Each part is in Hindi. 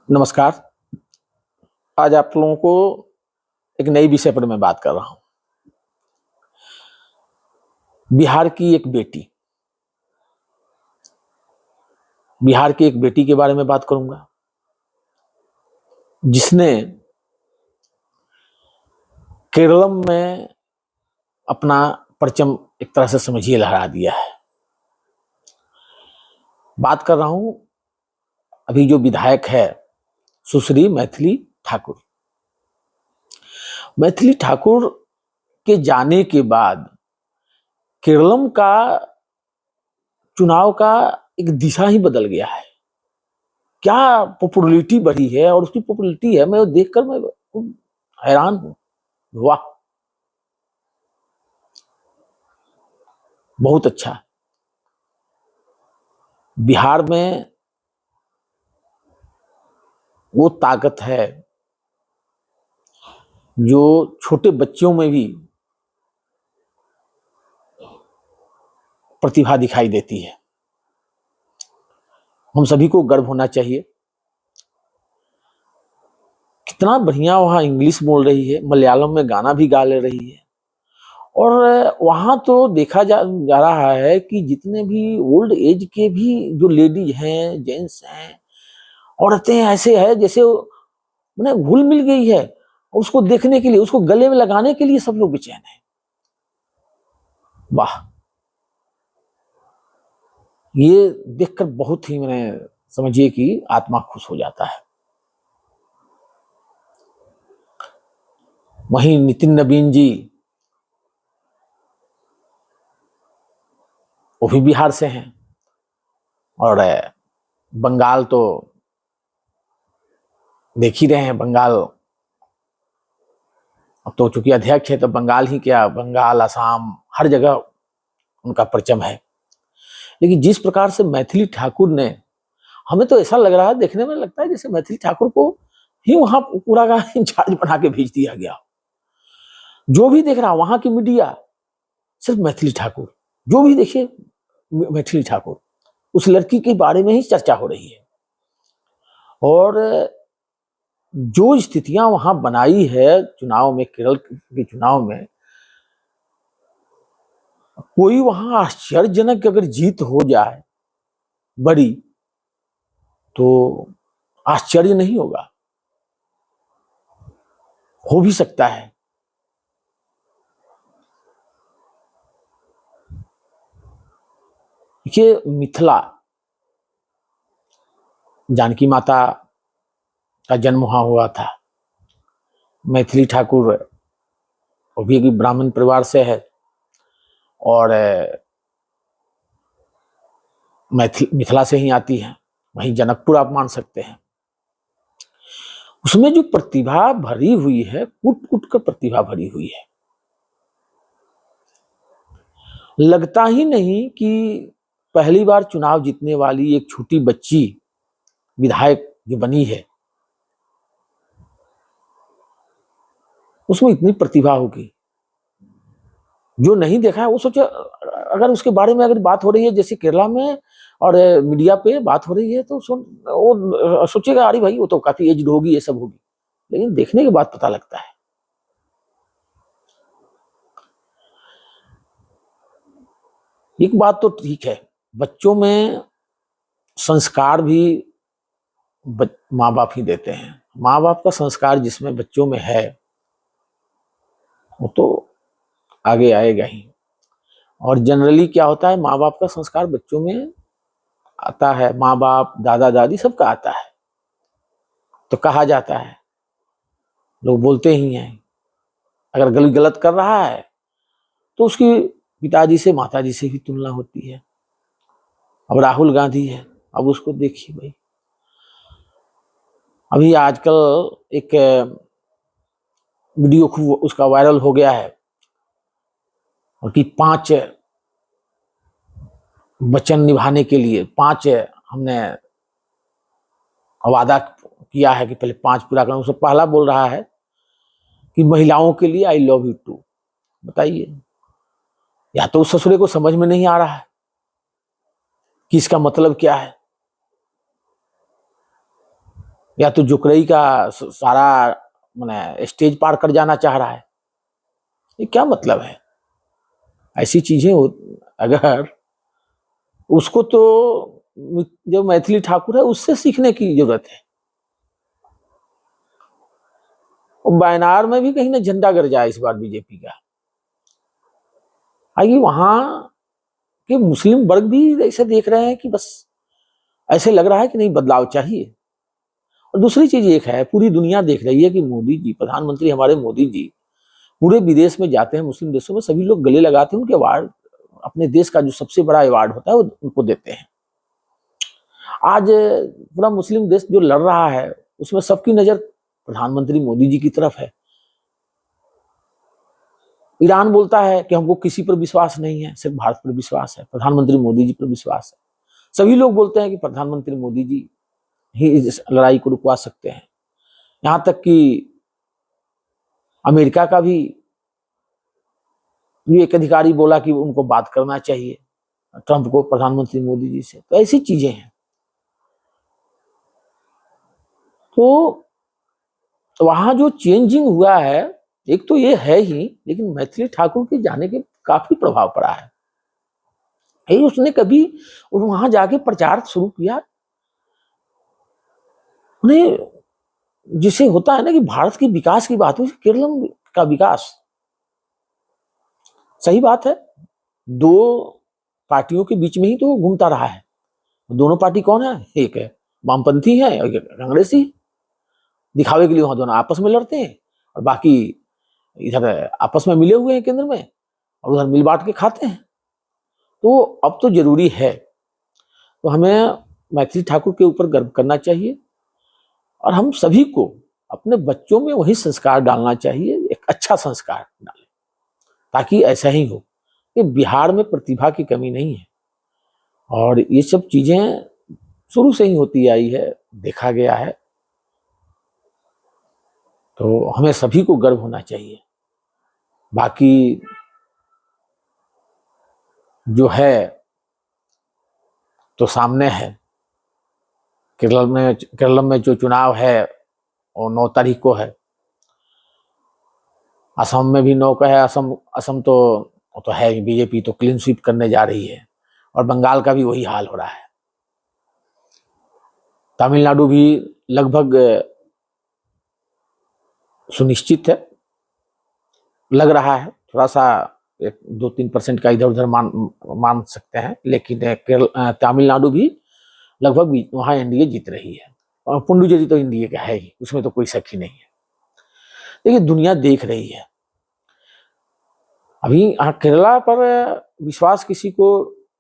नमस्कार। आज आप लोगों को एक नई विषय पर मैं बात कर रहा हूं। बिहार की एक बेटी, बिहार की एक बेटी के बारे में बात करूंगा जिसने केरलम में अपना परचम एक तरह से समझिए लहरा दिया है। बात कर रहा हूं अभी जो विधायक है सुश्री मैथिली ठाकुर। मैथिली ठाकुर के जाने के बाद केरलम का चुनाव का एक दिशा ही बदल गया है। क्या पॉपुलैरिटी बढ़ी है, और उसकी पॉपुलैरिटी है मैं देखकर मैं हैरान हूं। वाह, बहुत अच्छा। बिहार में वो ताकत है जो छोटे बच्चों में भी प्रतिभा दिखाई देती है। हम सभी को गर्व होना चाहिए। कितना बढ़िया वहां इंग्लिश बोल रही है, मलयालम में गाना भी गा ले रही है। और वहां तो देखा जा रहा है कि जितने भी ओल्ड एज के भी जो लेडीज हैं, जेंट्स हैं, औरतें ऐसे है जैसे मैंने घुल मिल गई है। उसको देखने के लिए, उसको गले में लगाने के लिए सब लोग बेचैन है। वाह, ये देखकर बहुत ही मैंने समझिए कि आत्मा खुश हो जाता है। वहीं नितिन नवीन जी, वो भी बिहार से हैं। और बंगाल तो देख ही रहे हैं। बंगाल अब तो चूंकि अध्यक्ष है तो बंगाल ही क्या, बंगाल, असम, हर जगह उनका परचम है। लेकिन जिस प्रकार से मैथिली ठाकुर ने, हमें तो ऐसा लग रहा है, देखने में लगता है जैसे मैथिली ठाकुर को ही वहां पूरा का इंचार्ज बना के भेज दिया गया। जो भी देख रहा वहां की मीडिया सिर्फ मैथिली ठाकुर, जो भी देखिए मैथिली ठाकुर, उस लड़की के बारे में ही चर्चा हो रही है। और जो स्थितियां वहां बनाई है चुनाव में, केरल के चुनाव में, कोई वहां आश्चर्यजनक अगर जीत हो जाए बड़ी, तो आश्चर्य नहीं होगा, हो भी सकता है। देखिए, मिथिला, जानकी माता का जन्म वहां हुआ था। मैथिली ठाकुर वो भी एक ब्राह्मण परिवार से है। और मिथिला से ही आती है। वहीं जनकपुर आप मान सकते हैं। उसमें जो प्रतिभा भरी हुई है, कुट कुट कर प्रतिभा भरी हुई है। लगता ही नहीं कि पहली बार चुनाव जीतने वाली एक छोटी बच्ची विधायक जो बनी है, उसमें इतनी प्रतिभा होगी। जो नहीं देखा है वो सोचे, अगर उसके बारे में अगर बात हो रही है जैसे केरला में और मीडिया पे बात हो रही है, तो वो सोचेगा अरे भाई वो तो काफी एज्ड होगी, ये सब होगी। लेकिन देखने के बाद पता लगता है। एक बात तो ठीक है, बच्चों में संस्कार भी माँ बाप ही देते हैं। माँ बाप का संस्कार जिसमें बच्चों में है, वो तो आगे आएगा ही। और जनरली क्या होता है, माँ बाप का संस्कार बच्चों में आता है, माँ बाप, दादा दादी सबका आता है। तो कहा जाता है, लोग बोलते ही हैं, अगर गलत कर रहा है तो उसकी पिताजी से, माताजी से भी तुलना होती है। अब राहुल गांधी है, अब उसको देखिए भाई। अभी आजकल एक वीडियो खूब उसका वायरल हो गया है, और कि 5 वचन निभाने के लिए 5 हमने वादा किया है कि पहले 5 पूरा करें। उससे पहला बोल रहा है कि महिलाओं के लिए आई लव यू टू। बताइए, या तो उस ससुरे को समझ में नहीं आ रहा है कि इसका मतलब क्या है। या तो जुकरई का सारा मैंने स्टेज पार कर जाना चाह रहा है। ये क्या मतलब है? ऐसी चीजें अगर उसको तो जो मैथिली ठाकुर है उससे सीखने की जरूरत है। और वायनाड में भी कहीं ना झंडा गरजा इस बार बीजेपी का। आइए वहां के मुस्लिम वर्ग भी ऐसे देख रहे हैं कि बस ऐसे लग रहा है कि नहीं, बदलाव चाहिए। और दूसरी चीज एक है, पूरी दुनिया देख रही है कि मोदी जी, प्रधानमंत्री हमारे मोदी जी पूरे विदेश में जाते हैं, मुस्लिम देशों में सभी लोग गले लगाते हैं, उनके अवार्ड, अपने देश का जो सबसे बड़ा अवार्ड होता है वो उनको देते हैं। आज पूरा मुस्लिम देश जो लड़ रहा है उसमें सबकी नजर प्रधानमंत्री मोदी जी की तरफ है। ईरान बोलता है कि हमको किसी पर विश्वास नहीं है, सिर्फ भारत पर विश्वास है, प्रधानमंत्री मोदी जी पर विश्वास है। सभी लोग बोलते हैं कि प्रधानमंत्री मोदी जी ही इस लड़ाई को रुकवा सकते हैं। यहां तक कि अमेरिका का भी एक अधिकारी बोला कि उनको बात करना चाहिए ट्रंप को, प्रधानमंत्री मोदी जी से। तो ऐसी चीजें हैं। तो वहां जो चेंजिंग हुआ है, एक तो ये है ही, लेकिन मैथिली ठाकुर के जाने के काफी प्रभाव पड़ा है। यही उसने कभी वहां जाके प्रचार शुरू किया, उन्हें जिसे होता है ना कि भारत की विकास की बात हुई, केरल का विकास, सही बात है, दो पार्टियों के बीच में ही तो घूमता रहा है। दोनों पार्टी कौन है? एक है वामपंथी है और एक कांग्रेसी। दिखावे के लिए वहां दोनों आपस में लड़ते हैं और बाकी इधर आपस में मिले हुए हैं केंद्र में, और उधर मिल बांट के खाते हैं। तो अब तो जरूरी है, तो हमें मैथिली ठाकुर के ऊपर गर्व करना चाहिए और हम सभी को अपने बच्चों में वही संस्कार डालना चाहिए, एक अच्छा संस्कार डालें, ताकि ऐसा ही हो कि बिहार में प्रतिभा की कमी नहीं है। और ये सब चीजें शुरू से ही होती आई है, देखा गया है। तो हमें सभी को गर्व होना चाहिए। बाकी जो है तो सामने है। केरल में जो चुनाव है वो 9 तारीख को है। असम में भी 9 का है। असम तो है, बीजेपी तो क्लीन स्वीप करने जा रही है, और बंगाल का भी वही हाल हो रहा है। तमिलनाडु भी लगभग सुनिश्चित है, लग रहा है। थोड़ा सा 2-3% का इधर उधर मान सकते हैं, लेकिन तमिलनाडु भी लगभग वहां एनडीए जीत रही है। और पुडुचेरी तो एनडीए का है ही, उसमें तो कोई शक ही नहीं है। लेकिन दुनिया देख रही है। अभी केरला पर विश्वास किसी को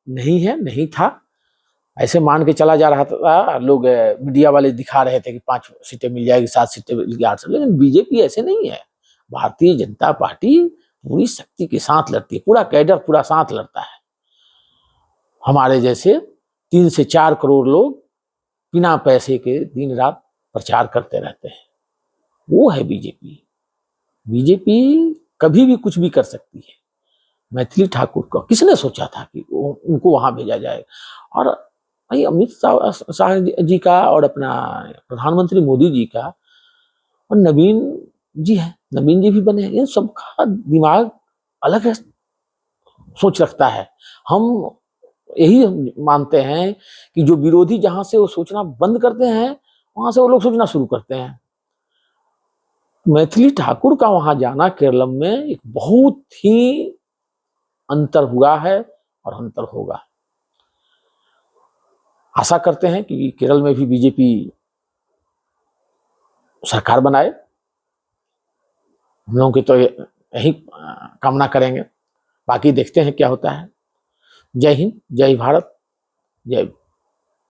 नहीं है, नहीं था, ऐसे मान के चला जा रहा था। लोग मीडिया वाले दिखा रहे थे कि 5 सीटें मिल जाएगी, 7 सीटें मिल जाएगी, 8 सीटें। लेकिन बीजेपी ऐसे नहीं है। भारतीय जनता पार्टी पूरी शक्ति के साथ लड़ती है, पूरा कैडर पूरा साथ लड़ता है। हमारे जैसे 3 से 4 करोड़ लोग बिना पैसे के दिन रात प्रचार करते रहते हैं। वो है बीजेपी। बीजेपी कभी भी कुछ भी कर सकती है। मैथिली ठाकुर को किसने सोचा था कि उनको वहां भेजा जाए? और भाई अमित शाह जी का और अपना प्रधानमंत्री मोदी जी का और नवीन जी है, नवीन जी भी बने हैं, इन सबका दिमाग अलग है, सोच रखता है। हम यही मानते हैं कि जो विरोधी जहां से वो सोचना बंद करते हैं, वहां से वो लोग सोचना शुरू करते हैं। मैथिली ठाकुर का वहां जाना केरल में एक बहुत ही अंतर हुआ है और अंतर होगा। आशा करते हैं कि केरल में भी बीजेपी सरकार बनाए। हम लोगों की तो यही कामना करेंगे। बाकी देखते हैं क्या होता है। जय हिंद, जय भारत, जय